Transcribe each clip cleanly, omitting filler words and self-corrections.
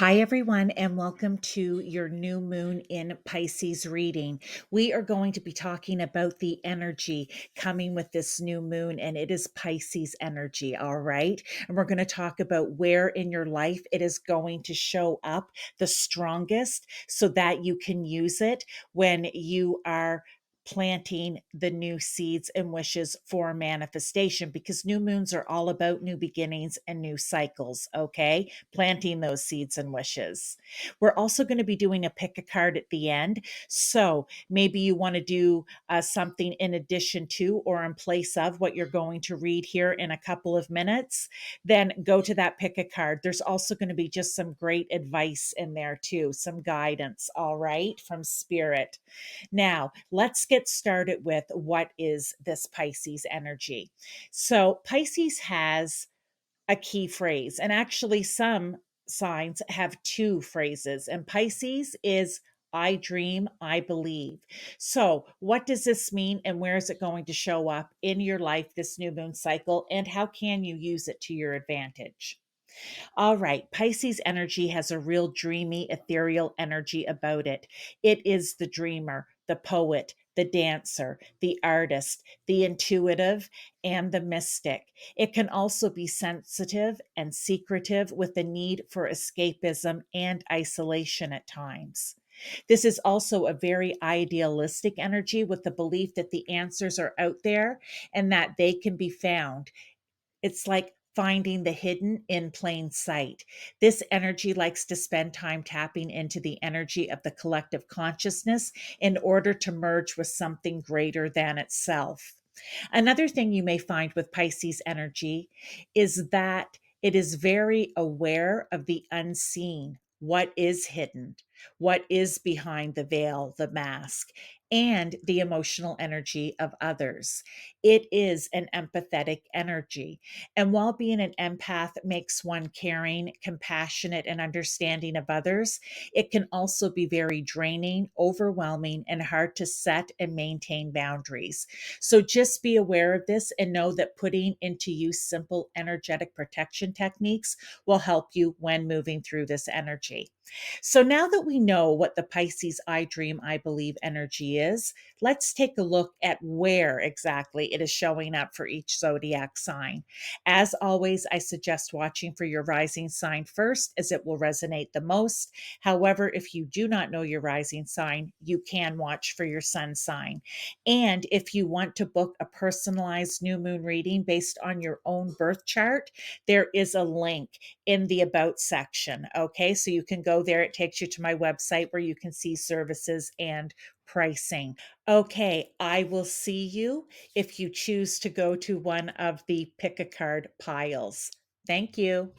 Hi, everyone, and welcome to your new moon in Pisces reading. We are going to be talking about the energy coming with this new moon, and it is Pisces energy. All right. And we're going to talk about where in your life it is going to show up the strongest so that you can use it when you are planting the new seeds and wishes for manifestation, because new moons are all about new beginnings and new cycles. Okay, planting those seeds and wishes. We're also going to be doing a pick a card at the end. So maybe you want to do something in addition to or in place of what you're going to read here in a couple of minutes. Then go to that pick a card. There's also going to be just some great advice in there too, some guidance, all right, from spirit. Now, let's get started with what is this Pisces energy. So, Pisces has a key phrase, and actually, some signs have two phrases, and Pisces is I dream, I believe. So, what does this mean, and where is it going to show up in your life this new moon cycle, and how can you use it to your advantage? All right, Pisces energy has a real dreamy, ethereal energy about it. It is the dreamer, the poet, the dancer, the artist, the intuitive, and the mystic. It can also be sensitive and secretive with the need for escapism and isolation at times. This is also a very idealistic energy with the belief that the answers are out there and that they can be found. It's like finding the hidden in plain sight. This energy likes to spend time tapping into the energy of the collective consciousness in order to merge with something greater than itself. Another thing you may find with Pisces energy is that it is very aware of the unseen, what is hidden, what is behind the veil, the mask, and the emotional energy of others. It is an empathetic energy. And while being an empath makes one caring, compassionate, and understanding of others, it can also be very draining, overwhelming, and hard to set and maintain boundaries. So just be aware of this and know that putting into use simple energetic protection techniques will help you when moving through this energy. So now that we know what the Pisces I dream, I believe energy is, let's take a look at where exactly it is showing up for each zodiac sign. As always, I suggest watching for your rising sign first, as it will resonate the most. However, if you do not know your rising sign, you can watch for your sun sign. And if you want to book a personalized new moon reading based on your own birth chart, there is a link in the About section. Okay, so you can go there. It takes you to my website where you can see services and pricing. Okay, I will see you if you choose to go to one of the pick a card piles. Thank you.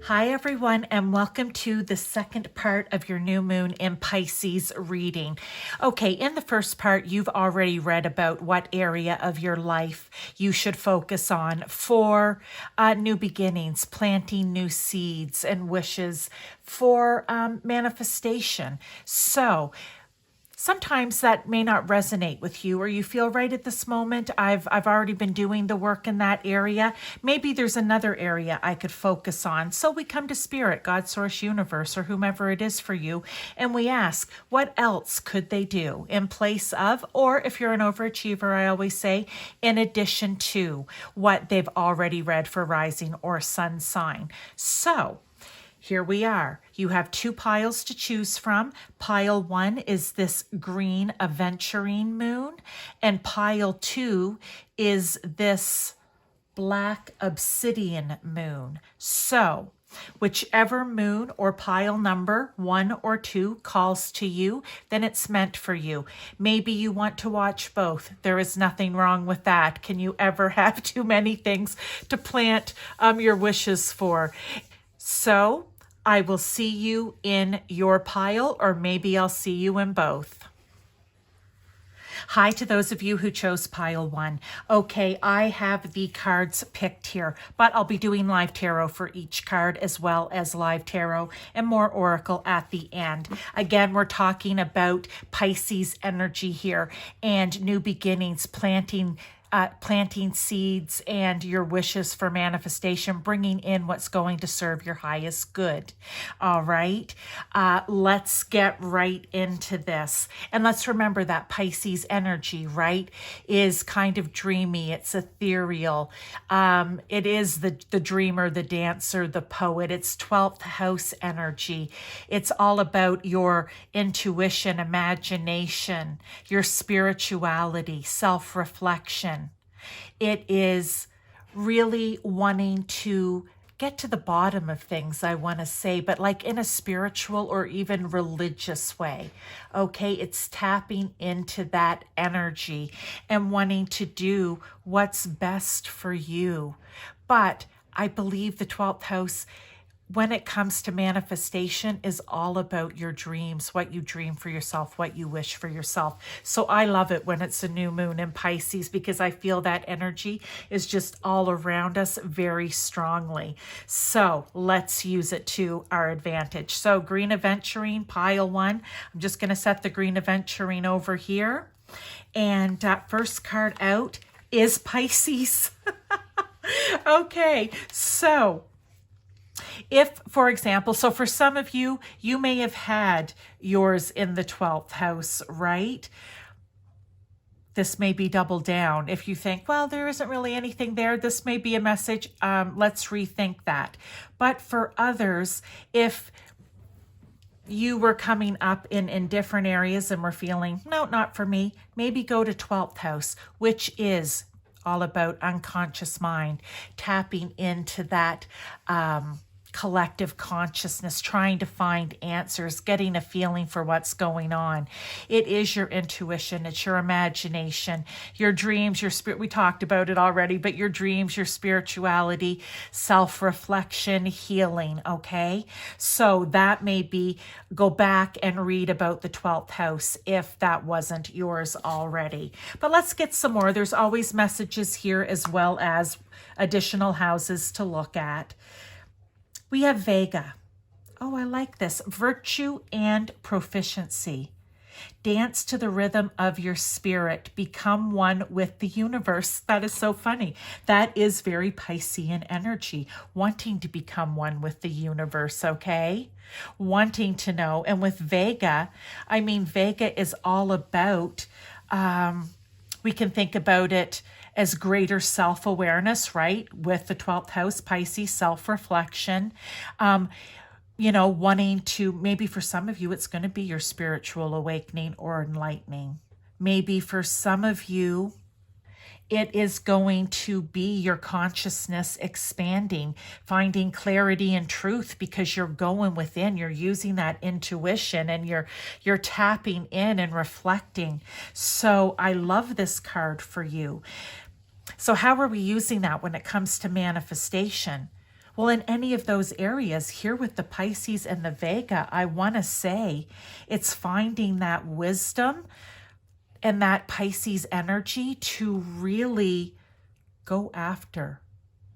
Hi, everyone, and welcome to the second part of your new moon in Pisces reading. Okay, in the first part, you've already read about what area of your life you should focus on for new beginnings, planting new seeds and wishes for manifestation. So, sometimes that may not resonate with you, or you feel right at this moment, I've already been doing the work in that area. Maybe there's another area I could focus on. So we come to Spirit, God, Source, Universe, or whomever it is for you, and we ask, what else could they do in place of, or if you're an overachiever, I always say, in addition to what they've already read for rising or sun sign. So here we are. You have two piles to choose from. Pile 1 is this green aventurine moon, and pile 2 is this black obsidian moon. So, whichever moon or pile number 1 or 2 calls to you, then it's meant for you. Maybe you want to watch both. There is nothing wrong with that. Can you ever have too many things to plant your wishes for? So I will see you in your pile, or maybe I'll see you in both. Hi to those of you who chose pile 1. Okay, I have the cards picked here, but I'll be doing live tarot for each card, as well as live tarot and more oracle at the end. Again, we're talking about Pisces energy here and new beginnings, planting seeds and your wishes for manifestation, bringing in what's going to serve your highest good. All right, let's get right into this. And let's remember that Pisces energy, right, is kind of dreamy. It's ethereal. It is the dreamer, the dancer, the poet. It's 12th house energy. It's all about your intuition, imagination, your spirituality, self-reflection. It is really wanting to get to the bottom of things, I want to say, but like in a spiritual or even religious way. Okay, it's tapping into that energy and wanting to do what's best for you. But I believe the 12th house, when it comes to manifestation, is all about your dreams, what you dream for yourself, what you wish for yourself. So I love it when it's a new moon in Pisces, because I feel that energy is just all around us very strongly. So let's use it to our advantage. So green aventurine, pile 1. I'm just going to set the green aventurine over here. And first card out is Pisces. Okay, so if, for example, so for some of you, you may have had yours in the 12th house, right? This may be double down. If you think, well, there isn't really anything there, this may be a message. Let's rethink that. But for others, if you were coming up in different areas and were feeling, no, not for me, maybe go to 12th house, which is all about unconscious mind, tapping into that collective consciousness, trying to find answers, getting a feeling for what's going on. It is your intuition, it's your imagination, your dreams, your spirit. We talked about it already, but your dreams, your spirituality, self-reflection, healing, okay? So that may be, go back and read about the 12th house if that wasn't yours already. But let's get some more. There's always messages here, as well as additional houses to look at. We have Vega. Oh, I like this. Virtue and proficiency. Dance to the rhythm of your spirit. Become one with the universe. That is so funny. That is very Piscean energy. Wanting to become one with the universe, okay? Wanting to know. And with Vega, I mean, Vega is all about, we can think about it as greater self-awareness, right? With the 12th house, Pisces, self-reflection, wanting to, maybe for some of you, it's going to be your spiritual awakening or enlightening. Maybe for some of you, it is going to be your consciousness expanding, finding clarity and truth, because you're going within, you're using that intuition, and you're tapping in and reflecting. So I love this card for you. So how are we using that when it comes to manifestation? Well, in any of those areas here with the Pisces and the Vega, I want to say it's finding that wisdom and that Pisces energy to really go after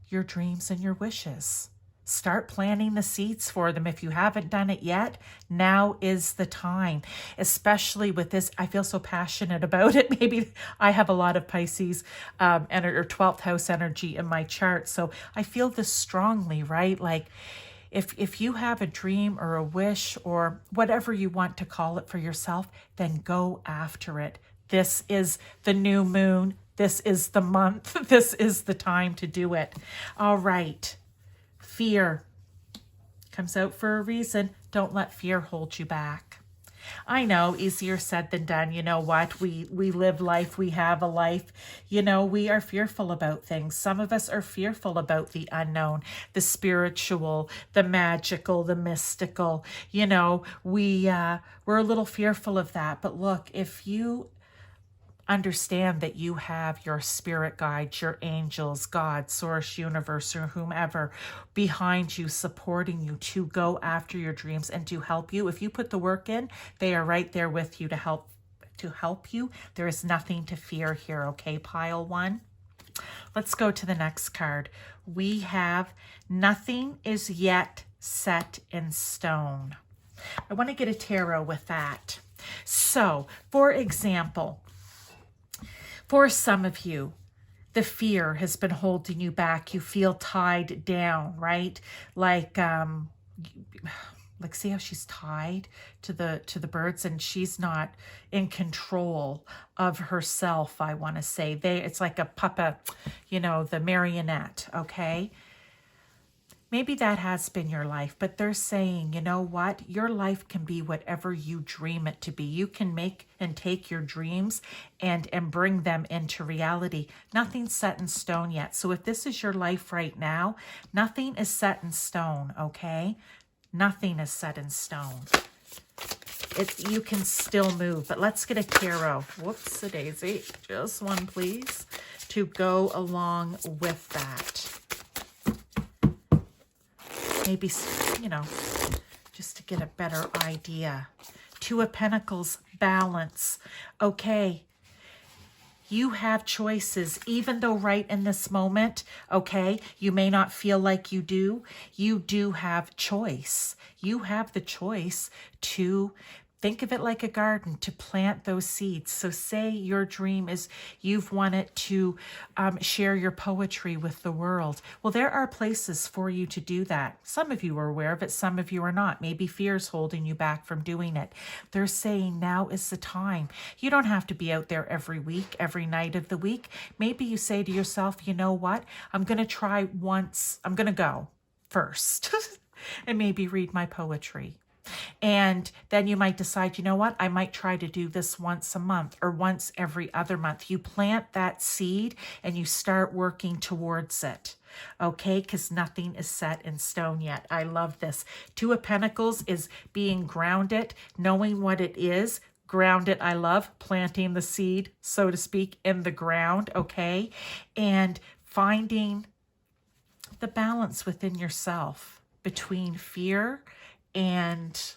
your dreams and your wishes. Start planting the seeds for them. If you haven't done it yet, now is the time, especially with this. I feel so passionate about it. Maybe I have a lot of Pisces or 12th house energy in my chart. So I feel this strongly, right? Like if you have a dream or a wish or whatever you want to call it for yourself, then go after it. This is the new moon. This is the month. This is the time to do it. All right. Fear comes out for a reason. Don't let fear hold you back. I know, easier said than done. You know what? We live life. We have a life. You know, we are fearful about things. Some of us are fearful about the unknown, the spiritual, the magical, the mystical. You know, we're a little fearful of that. But look, if you understand that you have your spirit guides, your angels, God, source, universe, or whomever behind you, supporting you to go after your dreams and to help you. If you put the work in, they are right there with you to help you. There is nothing to fear here, okay, pile one? Let's go to the next card. We have nothing is yet set in stone. I want to get a tarot with that. So, for example, for some of you, the fear has been holding you back. You feel tied down, right? Like see how she's tied to the birds and she's not in control of herself, I want to say. It's like a puppet, you know, the marionette, okay? Maybe that has been your life, but they're saying, you know what? Your life can be whatever you dream it to be. You can make and take your dreams and bring them into reality. Nothing's set in stone yet. So if this is your life right now, nothing is set in stone, okay? Nothing is set in stone. You can still move, but let's get a tarot. Whoops, a daisy. Just one, please, to go along with that. Maybe, you know, just to get a better idea. Two of Pentacles, balance. Okay, you have choices, even though right in this moment, okay, you may not feel like you do have choice. You have the choice to think of it like a garden, to plant those seeds. So say your dream is you've wanted to share your poetry with the world. Well, there are places for you to do that. Some of you are aware of it, some of you are not. Maybe fear's holding you back from doing it. They're saying now is the time. You don't have to be out there every week, every night of the week. Maybe you say to yourself, you know what? I'm going to try once. I'm going to go first and maybe read my poetry. And then you might decide, you know what, I might try to do this once a month or once every other month. You plant that seed and you start working towards it. Okay, because nothing is set in stone yet. I love this. Two of Pentacles is being grounded, knowing what it is. Grounded, I love planting the seed, so to speak, in the ground, okay? And finding the balance within yourself between fear and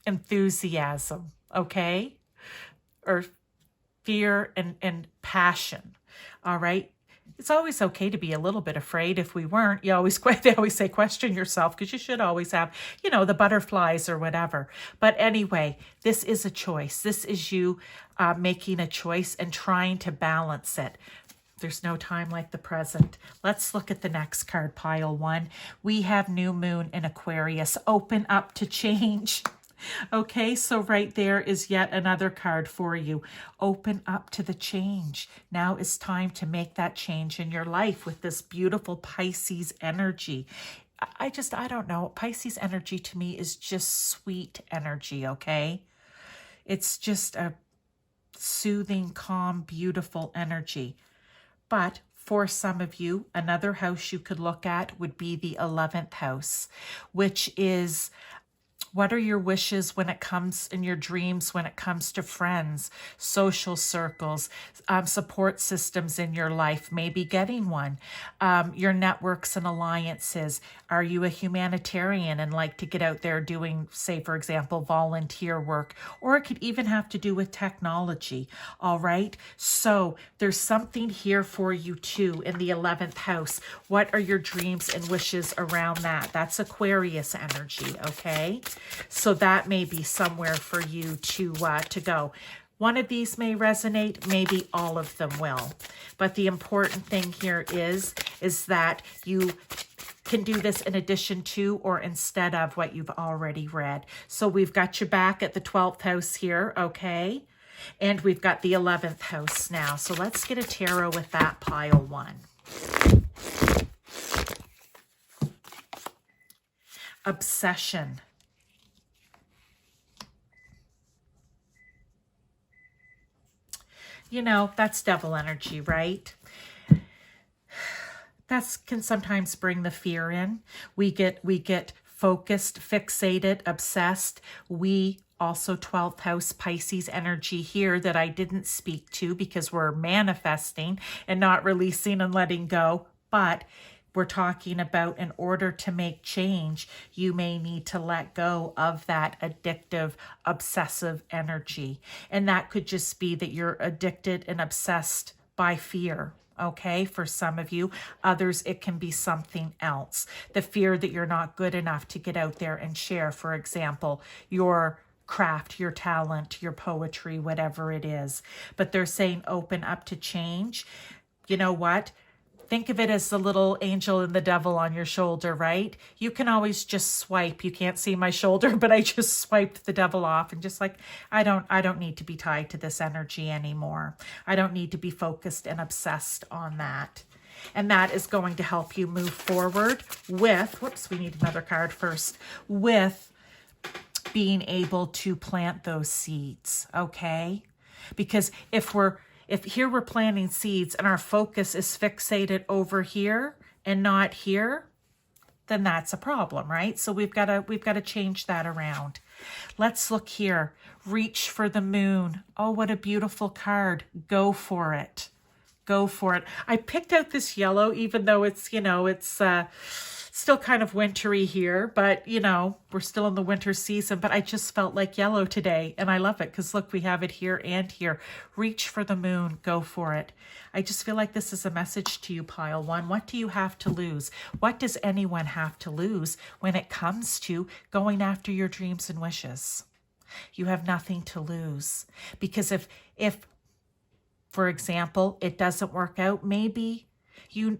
enthusiasm, okay? Or fear and passion, all right? It's always okay to be a little bit afraid. If we weren't, they always say question yourself, because you should always have, you know, the butterflies or whatever. But anyway, this is a choice. This is you making a choice and trying to balance it. There's no time like the present. Let's look at the next card, pile one. We have new moon in Aquarius. Open up to change. Okay, so right there is yet another card for you. Open up to the change. Now is time to make that change in your life with this beautiful Pisces energy. I don't know. Pisces energy to me is just sweet energy, okay? It's just a soothing, calm, beautiful energy. But for some of you, another house you could look at would be the 11th house, which is What are your wishes when it comes in your dreams, when it comes to friends, social circles, support systems in your life, maybe getting one, your networks and alliances? Are you a humanitarian and like to get out there doing, say, for example, volunteer work? Or it could even have to do with technology, all right? So there's something here for you too in the 11th house. What are your dreams and wishes around that? That's Aquarius energy, okay? So that may be somewhere for you to go. One of these may resonate, maybe all of them will. But the important thing here is that you can do this in addition to or instead of what you've already read. So we've got you back at the 12th house here, okay? And we've got the 11th house now. So let's get a tarot with that pile one. Obsession. You know, that's devil energy, right? That can sometimes bring the fear in. We get focused, fixated, obsessed. We also 12th house Pisces energy here that I didn't speak to because we're manifesting and not releasing and letting go. But we're talking about in order to make change, you may need to let go of that addictive, obsessive energy. And that could just be that you're addicted and obsessed by fear. Okay, for some of you. Others, it can be something else. The fear that you're not good enough to get out there and share, for example, your craft, your talent, your poetry, whatever it is. But they're saying open up to change. You know what? Think of it as the little angel and the devil on your shoulder, right? You can always just swipe. You can't see my shoulder, but I just swiped the devil off and just like, I don't need to be tied to this energy anymore. I don't need to be focused and obsessed on that. And that is going to help you move forward with, whoops, we need another card first, with being able to plant those seeds, okay? Because if here we're planting seeds and our focus is fixated over here and not here, then that's a problem, right? So we've got to change that around. Let's look here. Reach for the moon. Oh, what a beautiful card. Go for it. Go for it. I picked out this yellow, even though it's, it's still kind of wintry here, but we're still in the winter season, but I just felt like yellow today and I love it because look, we have it here and here. Reach for the moon, go for it. I just feel like this is a message to you, pile one. What do you have to lose? What does anyone have to lose when it comes to going after your dreams and wishes? You have nothing to lose because if for example, it doesn't work out, maybe it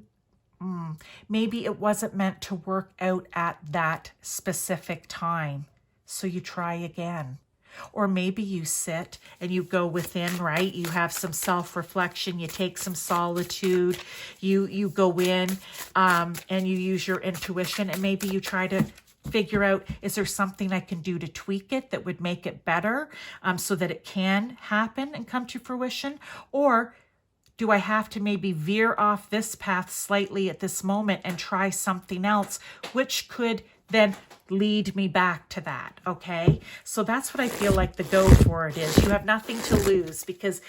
wasn't meant to work out at that specific time. So you try again. Or maybe you sit and you go within, right? You have some self-reflection, you take some solitude, you go in and you use your intuition and maybe you try to figure out, is there something I can do to tweak it that would make it better so that it can happen and come to fruition? Or do I have to maybe veer off this path slightly at this moment and try something else, which could then lead me back to that, okay? So that's what I feel like the go for it is. You have nothing to lose because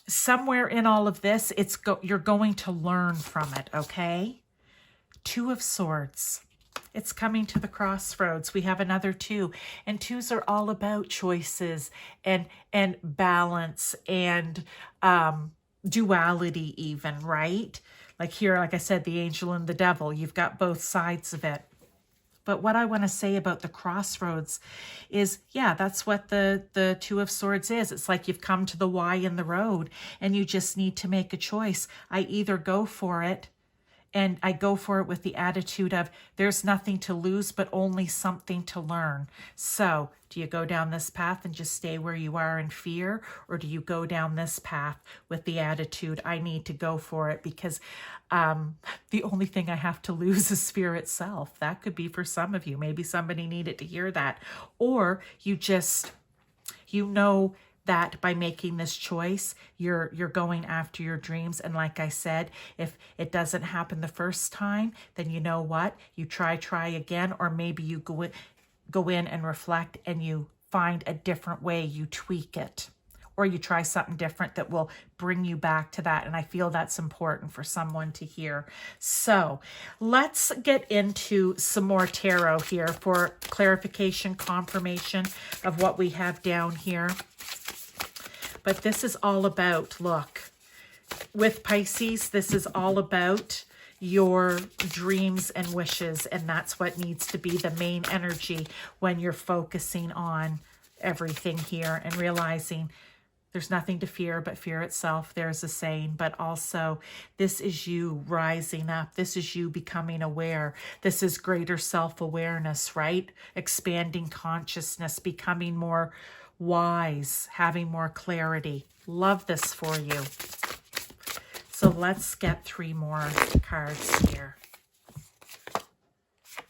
somewhere in all of this, you're going to learn from it, okay? Two of Swords. It's coming to the crossroads. We have another two, and twos are all about choices and balance and duality even, right? Like here, like I said, the angel and the devil, you've got both sides of it. But what I want to say about the crossroads is, yeah, that's what the Two of Swords is. It's like you've come to the Y in the road and you just need to make a choice. I either go for it, and I go for it with the attitude of there's nothing to lose, but only something to learn. So do you go down this path and just stay where you are in fear? Or do you go down this path with the attitude, I need to go for it because the only thing I have to lose is fear itself? That could be for some of you. Maybe somebody needed to hear that. Or you just, that by making this choice, you're going after your dreams. And like I said, if it doesn't happen the first time, then you know what? You try again, or maybe you go go in and reflect and you find a different way, you tweak it, or you try something different that will bring you back to that. And I feel that's important for someone to hear. So let's get into some more tarot here for clarification, confirmation of what we have down here. But this is all about, look, with Pisces, this is all about your dreams and wishes. And that's what needs to be the main energy when you're focusing on everything here and realizing there's nothing to fear but fear itself. There's a saying, but also this is you rising up. This is you becoming aware. This is greater self-awareness, right? Expanding consciousness, becoming more wise, having more clarity. Love this for you. So let's get 3 more cards here.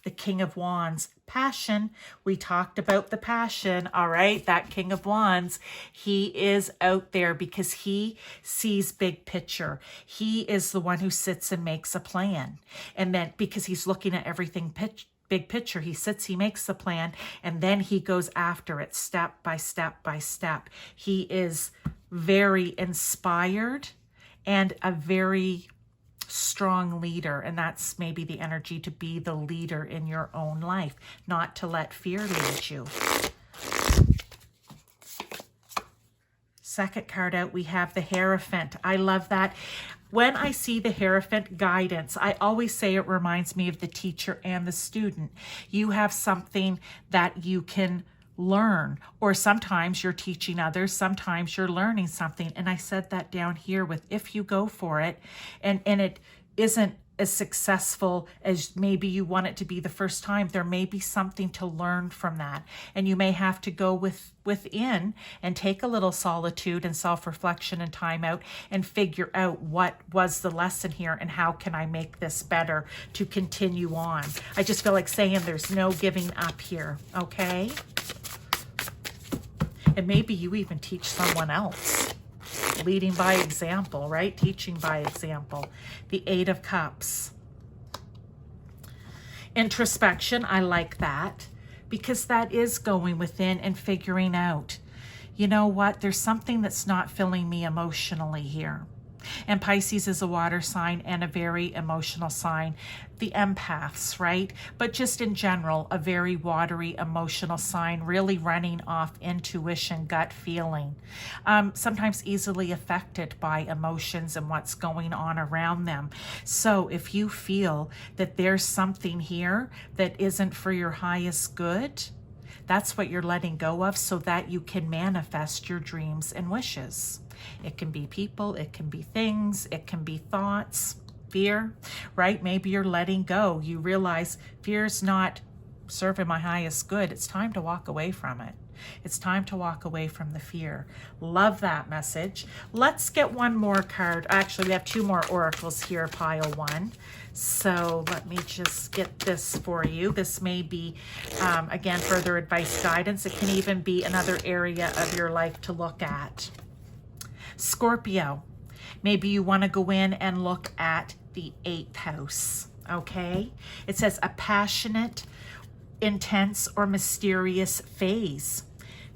The King of Wands, passion. We talked about the passion, all right? That King of Wands, he is out there because he sees big picture. He is the one who sits and makes a plan. And then because he's looking at everything big picture, he sits, he makes the plan, and then he goes after it step by step by step. He is very inspired and a very strong leader, and that's maybe the energy to be the leader in your own life, not to let fear lead you. Second card out, we have the Hierophant. I love that. When I see the Hierophant guidance, I always say it reminds me of the teacher and the student. You have something that you can learn, or sometimes you're teaching others, sometimes you're learning something. And I said that down here with if you go for it and it isn't as successful as maybe you want it to be the first time, there may be something to learn from that. And you may have to go within and take a little solitude and self-reflection and time out and figure out what was the lesson here and how can I make this better to continue on. I just feel like saying there's no giving up here, okay? And maybe you even teach someone else. Leading by example, right? Teaching by example. The 8 of Cups. Introspection, I like that because that is going within and figuring out, you know what, there's something that's not filling me emotionally here. And Pisces is a water sign and a very emotional sign. The empaths, right? But just in general, a very watery, emotional sign, really running off intuition, gut feeling. Sometimes easily affected by emotions and what's going on around them. So if you feel that there's something here that isn't for your highest good, that's what you're letting go of so that you can manifest your dreams and wishes. It can be people, it can be things, it can be thoughts, fear, right? Maybe you're letting go. You realize fear's not serving my highest good. It's time to walk away from it. It's time to walk away from the fear. Love that message. Let's get one more card. Actually, we have 2 more oracles here, pile 1. So let me just get this for you. This may be, again, further advice, guidance. It can even be another area of your life to look at. Scorpio, maybe you want to go in and look at the 8th house, okay? It says a passionate, intense, or mysterious phase.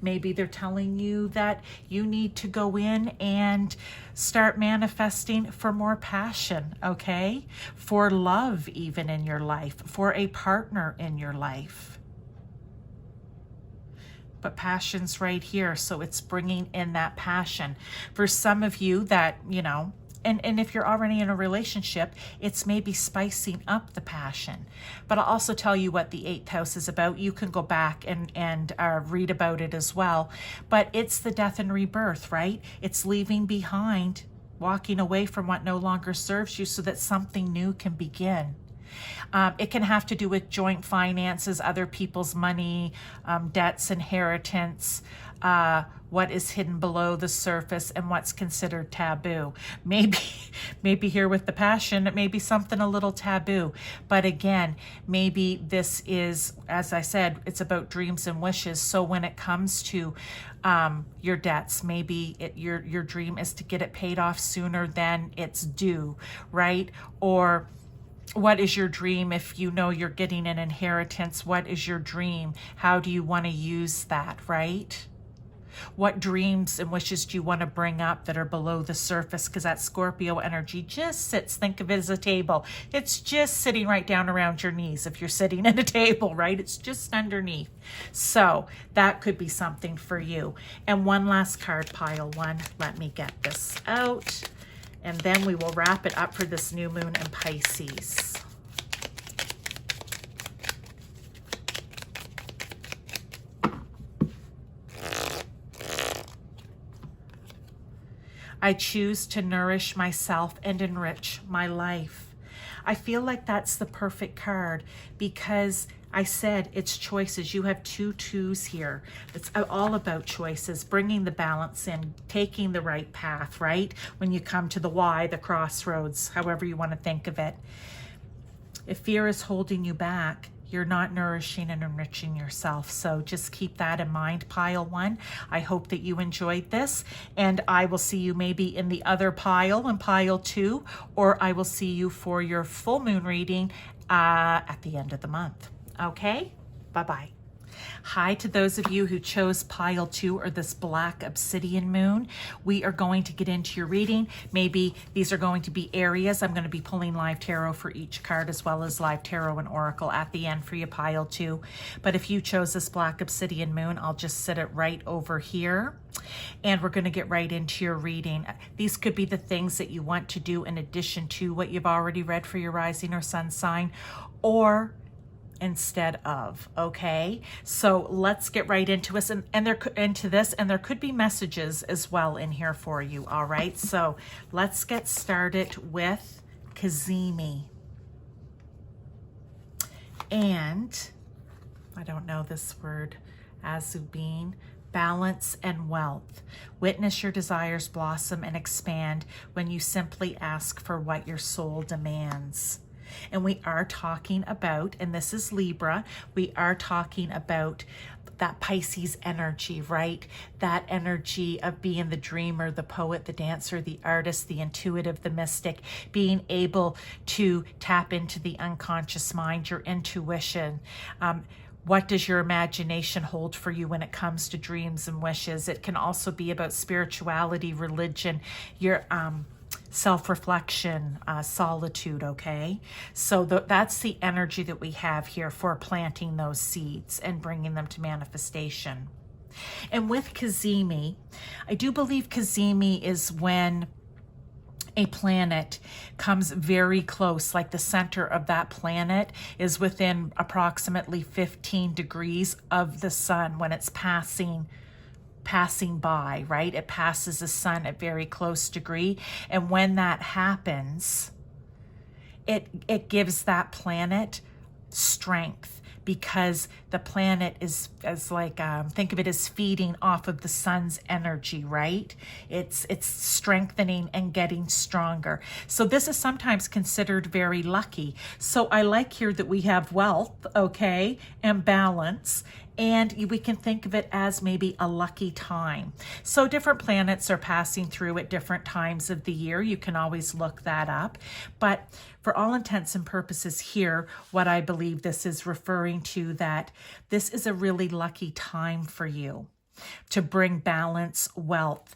Maybe they're telling you that you need to go in and start manifesting for more passion, okay? For love even in your life, for a partner in your life. But passion's right here, so it's bringing in that passion. For some of you that, you know, and if you're already in a relationship, it's maybe spicing up the passion. But I'll also tell you what the 8th house is about. You can go back and read about it as well. But it's the death and rebirth, right? It's leaving behind, walking away from what no longer serves you so that something new can begin. It can have to do with joint finances, other people's money, debts, inheritance, what is hidden below the surface and what's considered taboo. Maybe here with the passion, it may be something a little taboo. But again, maybe this is, as I said, it's about dreams and wishes. So when it comes to your debts, maybe your dream is to get it paid off sooner than it's due, right? Or What is your dream? If you know you're getting an inheritance, what is your dream? How do you want to use that, right? What dreams and wishes do you want to bring up that are below the surface? Because that Scorpio energy just sits, think of it as a table. It's just sitting right down around your knees if you're sitting at a table, right? It's just underneath. So that could be something for you. And one last card, pile one. Let me get this out. And then we will wrap it up for this new moon in Pisces. I choose to nourish myself and enrich my life. I feel like that's the perfect card because I said it's choices. You have two twos here. It's all about choices, bringing the balance in, taking the right path, right? When you come to the Y, the crossroads, however you want to think of it. If fear is holding you back, you're not nourishing and enriching yourself. So just keep that in mind, pile one. I hope that you enjoyed this, and I will see you maybe in the other pile, in pile two, or I will see you for your full moon reading at the end of the month. Okay? Bye-bye. Hi to those of you who chose pile two or this black obsidian moon. We are going to get into your reading. Maybe these are going to be areas. I'm going to be pulling live tarot for each card as well as live tarot and oracle at the end for you, pile two. But if you chose this black obsidian moon, I'll just sit it right over here. And we're going to get right into your reading. These could be the things that you want to do in addition to what you've already read for your rising or sun sign, or instead of, okay? So let's get right into us and there could be messages as well in here for you, all right? So let's get started with Cazimi. And I don't know this word, Azubine. Balance and wealth. Witness your desires blossom and expand when you simply ask for what your soul demands. And we are talking about, and this is Libra, we are talking about that Pisces energy, right? That energy of being the dreamer, the poet, the dancer, the artist, the intuitive, the mystic, being able to tap into the unconscious mind, your intuition. What does your imagination hold for you when it comes to dreams and wishes? It can also be about spirituality, religion, your self-reflection, solitude, okay? So that's the energy that we have here for planting those seeds and bringing them to manifestation. And with Cazimi, I do believe Cazimi is when a planet comes very close, like the center of that planet is within approximately 15 degrees of the sun when it's passing by, right? It passes the sun at very close degree. And when that happens, it gives that planet strength, because the planet is as like, think of it as feeding off of the sun's energy, right? It's strengthening and getting stronger. So this is sometimes considered very lucky. So I like here that we have wealth, okay, and balance. And we can think of it as maybe a lucky time. So different planets are passing through at different times of the year. You can always look that up. But for all intents and purposes here, what I believe this is referring to, that this is a really lucky time for you to bring balance, wealth.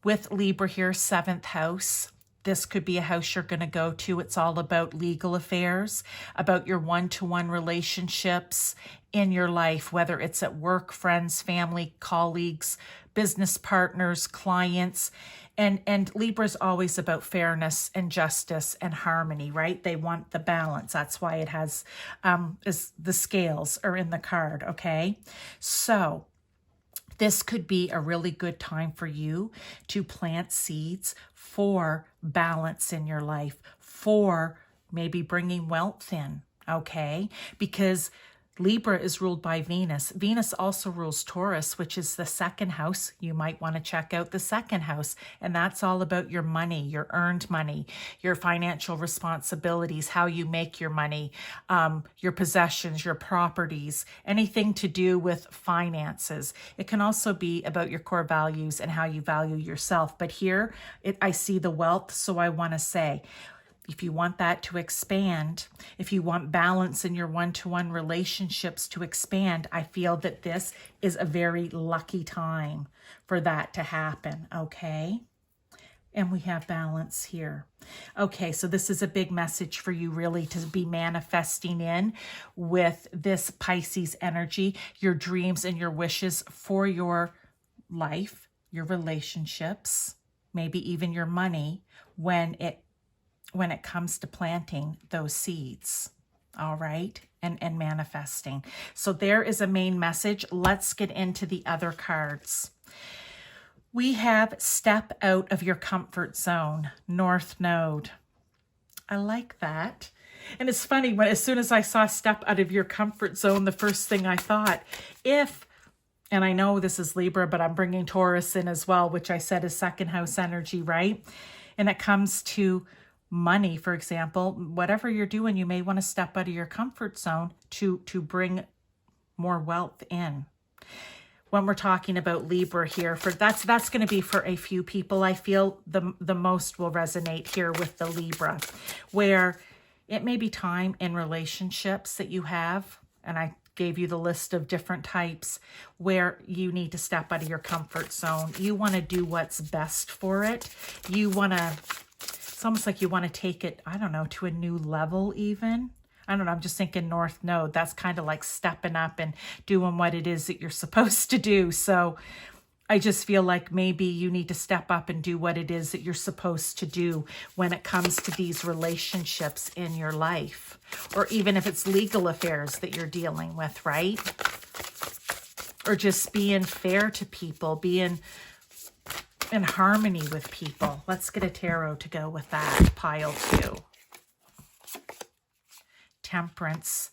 With Libra here, seventh house. This could be a house you're going to go to. It's all about legal affairs, about your one-to-one relationships in your life, whether it's at work, friends, family, colleagues, business partners, clients. And Libra's always about fairness and justice and harmony, right? They want the balance. That's why it has is the scales are in the card, okay? So this could be a really good time for you to plant seeds for balance in your life, for maybe bringing wealth in, okay? Because Libra is ruled by Venus. Venus also rules Taurus, which is the second house. You might want to check out the second house. And that's all about your money, your earned money, your financial responsibilities, how you make your money, your possessions, your properties, anything to do with finances. It can also be about your core values and how you value yourself. But here I see the wealth. So I want to say, If you want that to expand, if you want balance in your one-to-one relationships to expand, I feel that this is a very lucky time for that to happen, okay? And we have balance here. Okay, so this is a big message for you really to be manifesting in with this Pisces energy, your dreams and your wishes for your life, your relationships, maybe even your money when it comes to planting those seeds, all right, and manifesting. So there is a main message. Let's get into the other cards. We have step out of your comfort zone, North Node. I like that. And it's funny, as soon as I saw step out of your comfort zone, the first thing I thought, and I know this is Libra, but I'm bringing Taurus in as well, which I said is second house energy, right? And it comes to money, for example, whatever you're doing, you may want to step out of your comfort zone to bring more wealth in. When we're talking about Libra here, that's going to be for a few people. I feel the most will resonate here with the Libra, where it may be time in relationships that you have, and I gave you the list of different types where you need to step out of your comfort zone. You want to do what's best for it. It's almost like you want to take it, I don't know, to a new level even. I don't know, I'm just thinking North Node. That's kind of like stepping up and doing what it is that you're supposed to do. So I just feel like maybe you need to step up and do what it is that you're supposed to do when it comes to these relationships in your life. Or even if it's legal affairs that you're dealing with, right? Or just being fair to people, being in harmony with people. Let's get a tarot to go with that, pile 2. Temperance.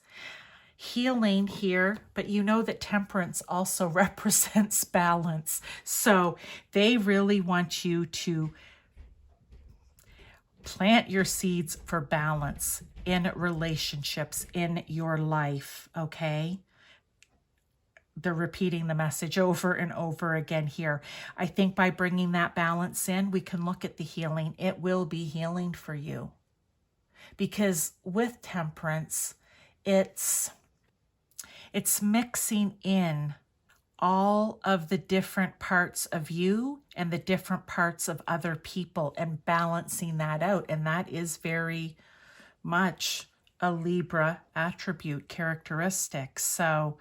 Healing here, but you know that Temperance also represents balance. So they really want you to plant your seeds for balance in relationships in your life, okay? They're repeating the message over and over again here. I think by bringing that balance in, we can look at the healing. It will be healing for you. Because with Temperance, it's mixing in all of the different parts of you and the different parts of other people and balancing that out. And that is very much a Libra attribute, characteristic. So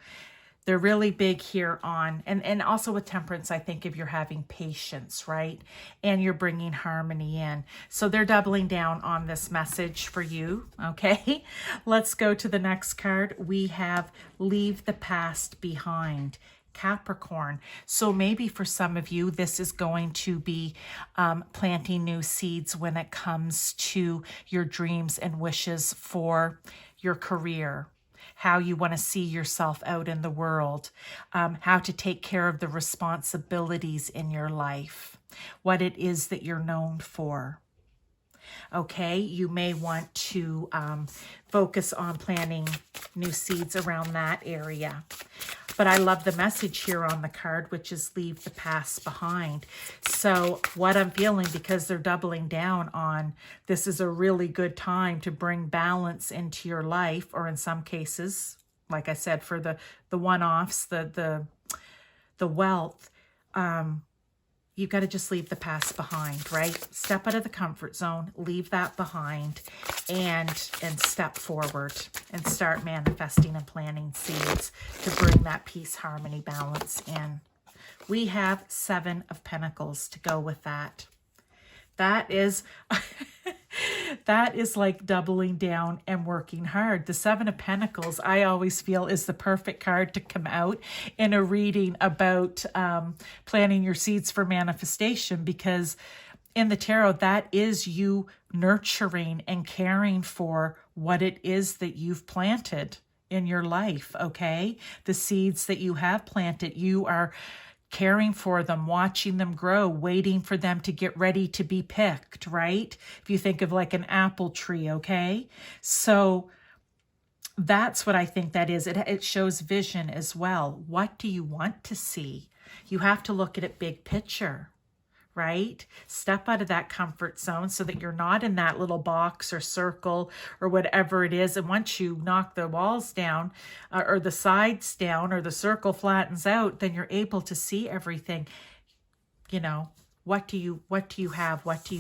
they're really big here on, and also with Temperance, I think if you're having patience, right? And you're bringing harmony in. So they're doubling down on this message for you, okay? Let's go to the next card. We have leave the past behind. Capricorn. So maybe for some of you, this is going to be planting new seeds when it comes to your dreams and wishes for your career, how you want to see yourself out in the world, how to take care of the responsibilities in your life, what it is that you're known for. Okay, you may want to focus on planting new seeds around that area. But I love the message here on the card, which is leave the past behind. So what I'm feeling, because they're doubling down on this is a really good time to bring balance into your life, or in some cases, like I said, for the one-offs, the wealth, you've got to just leave the past behind, right? Step out of the comfort zone, leave that behind, and step forward and start manifesting and planting seeds to bring that peace, harmony, balance in. We have 7 of Pentacles to go with that. That is that is like doubling down and working hard. The 7 of Pentacles, I always feel, is the perfect card to come out in a reading about planting your seeds for manifestation, because in the tarot, that is you nurturing and caring for what it is that you've planted in your life, okay? The seeds that you have planted, you are caring for them, watching them grow, waiting for them to get ready to be picked, right? If you think of like an apple tree, okay? So that's what I think that is. It shows vision as well. What do you want to see? You have to look at it big picture, right? Step out of that comfort zone so that you're not in that little box or circle or whatever it is. And once you knock the walls down or the sides down or the circle flattens out, then you're able to see everything. You know, what do you have? What do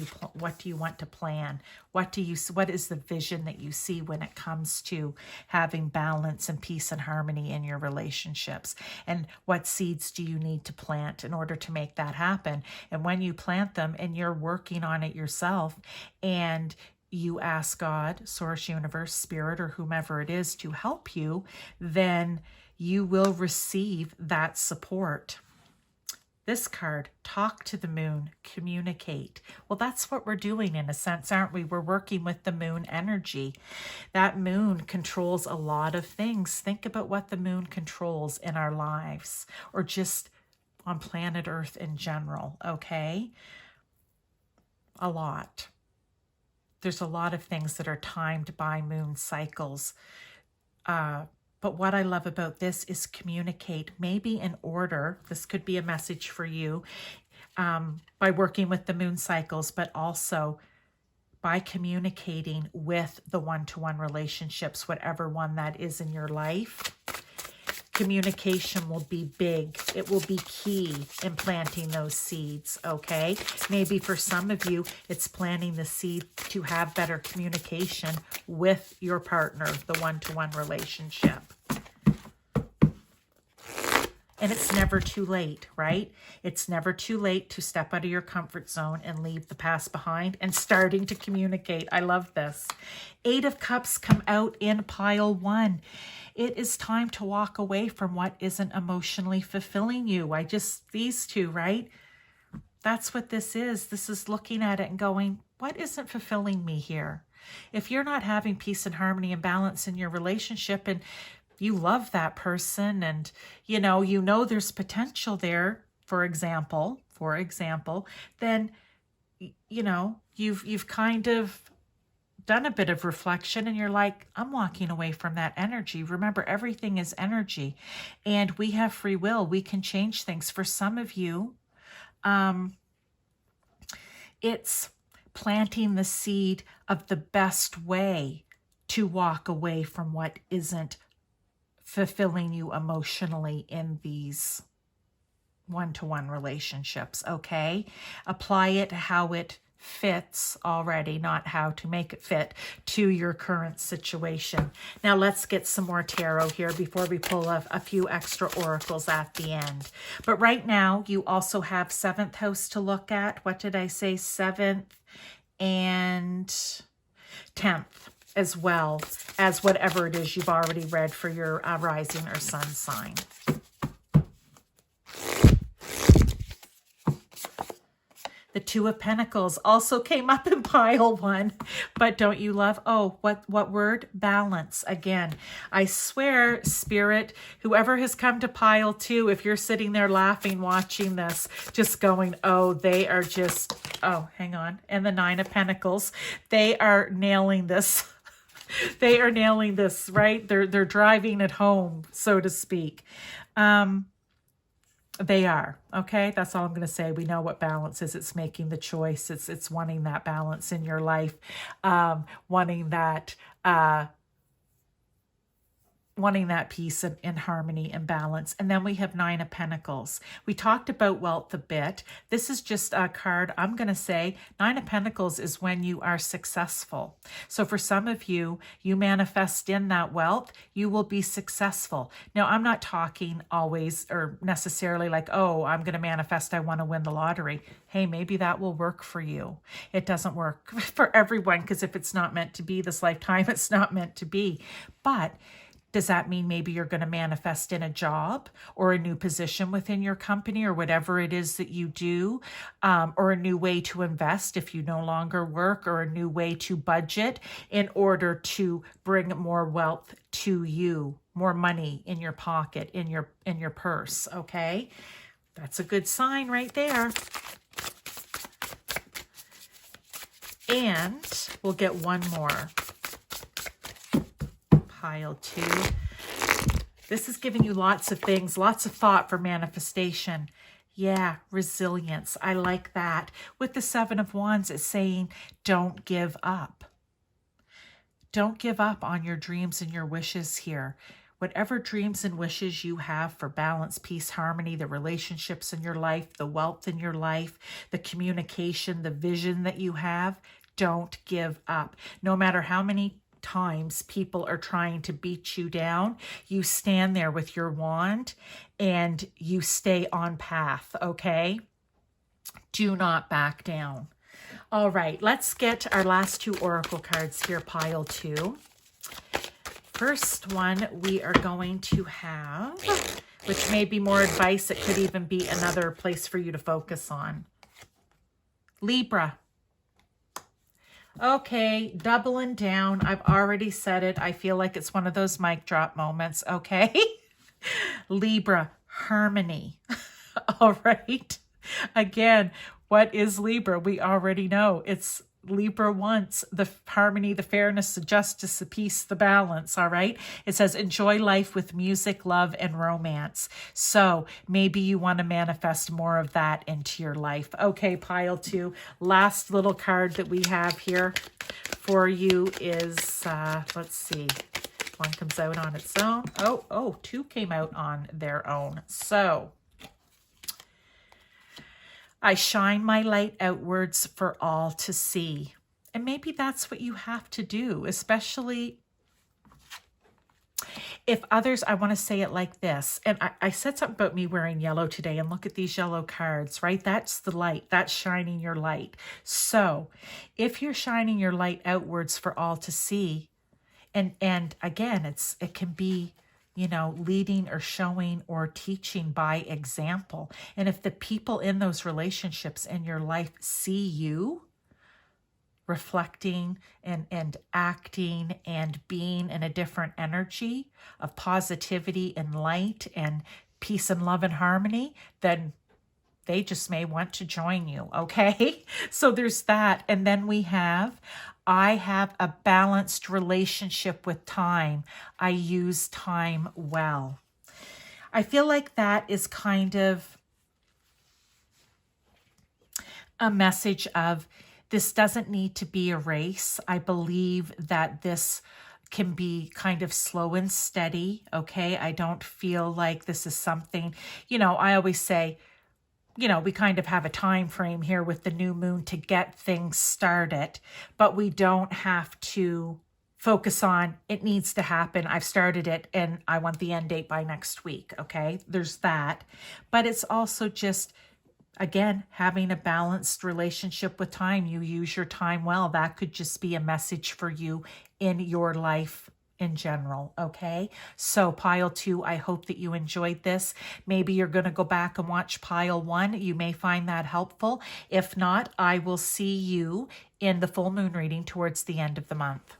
you want to plan? What is the vision that you see when it comes to having balance and peace and harmony in your relationships? And what seeds do you need to plant in order to make that happen? And when you plant them and you're working on it yourself and you ask God, Source, Universe, Spirit, or whomever it is to help you, then you will receive that support. This card, talk to the moon, communicate. Well, that's what we're doing in a sense, aren't we? We're working with the moon energy. That moon controls a lot of things. Think about what the moon controls in our lives or just on planet Earth in general, okay? A lot. There's a lot of things that are timed by moon cycles. But what I love about this is communicate, maybe in order. This could be a message for you by working with the moon cycles, but also by communicating with the one-to-one relationships, whatever one that is in your life. Communication will be big. It will be key in planting those seeds, okay? Maybe for some of you, it's planting the seed to have better communication with your partner, the one-to-one relationship. And it's never too late, right? It's never too late to step out of your comfort zone and leave the past behind and starting to communicate. I love this. 8 of Cups come out in pile 1. It is time to walk away from what isn't emotionally fulfilling you. These two, right? That's what this is. This is looking at it and going, what isn't fulfilling me here? If you're not having peace and harmony and balance in your relationship and you love that person and you know there's potential there, for example, then you've kind of done a bit of reflection and you're like, I'm walking away from that energy. Remember, everything is energy and we have free will. We can change things. For some of you, it's planting the seed of the best way to walk away from what isn't fulfilling you emotionally in these one-to-one relationships, okay? Apply it how it fits already, not how to make it fit to your current situation. Now let's get some more tarot here before we pull a few extra oracles at the end. But right now, you also have 7th house to look at. What did I say? 7th and 10th, as well as whatever it is you've already read for your rising or sun sign. The 2 of Pentacles also came up in pile 1, but don't you love, what word? Balance. Again, I swear, Spirit, whoever has come to pile 2, if you're sitting there laughing, watching this, just going, they are just, hang on. And the 9 of Pentacles, they are nailing this. They are nailing this, right? They're driving it home, so to speak. They are, okay? That's all I'm going to say. We know what balance is. It's making the choice. It's wanting that balance in your life, wanting that peace and harmony and balance. And then we have 9 of Pentacles. We talked about wealth a bit. This is just a card. I'm going to say 9 of Pentacles is when you are successful. So for some of you, you manifest in that wealth, you will be successful. Now, I'm not talking always or necessarily like, I'm going to manifest, I want to win the lottery. Hey, maybe that will work for you. It doesn't work for everyone because if it's not meant to be this lifetime, it's not meant to be. But does that mean maybe you're going to manifest in a job or a new position within your company or whatever it is that you do, or a new way to invest if you no longer work, or a new way to budget in order to bring more wealth to you, more money in your pocket, in your purse, okay? That's a good sign right there. And we'll get one more. Pile 2. This is giving you lots of things, lots of thought for manifestation. Yeah, resilience. I like that. With the Seven of Wands, it's saying don't give up. Don't give up on your dreams and your wishes here. Whatever dreams and wishes you have for balance, peace, harmony, the relationships in your life, the wealth in your life, the communication, the vision that you have, don't give up. No matter how many times people are trying to beat you down, you stand there with your wand and you stay on path, okay? Do not back down. All right, let's get our last two oracle cards here, pile two. First one we are going to have, which may be more advice. It could even be another place for you to focus on. Libra. Okay, doubling down. I've already said it. I feel like it's one of those mic drop moments, okay? Libra, harmony. All right. Again, what is Libra? We already know. It's Libra wants the harmony, the fairness, the justice, the peace, the balance, all right? It says enjoy life with music, love, and romance. So maybe you want to manifest more of that into your life. Okay, pile two. Last little card that we have here for you is, let's see. One comes out on its own. Oh, two came out on their own. So I shine my light outwards for all to see. And maybe that's what you have to do, especially if others, I want to say it like this. And I said something about me wearing yellow today, and look at these yellow cards, right? That's the light. That's shining your light. So if you're shining your light outwards for all to see, and again, it can be, leading or showing or teaching by example. And if the people in those relationships in your life see you reflecting and acting and being in a different energy of positivity and light and peace and love and harmony, then they just may want to join you, okay? So there's that. And then I have a balanced relationship with time. I use time well. I feel like that is kind of a message of this doesn't need to be a race. I believe that this can be kind of slow and steady, okay? I don't feel like this is something, I always say, we kind of have a time frame here with the new moon to get things started, but we don't have to focus on it needs to happen. I've started it and I want the end date by next week. Okay. There's that, but it's also just, again, having a balanced relationship with time. You use your time well. That could just be a message for you in your life in general. Okay. So pile two, I hope that you enjoyed this. Maybe you're going to go back and watch pile one. You may find that helpful. If not, I will see you in the full moon reading towards the end of the month.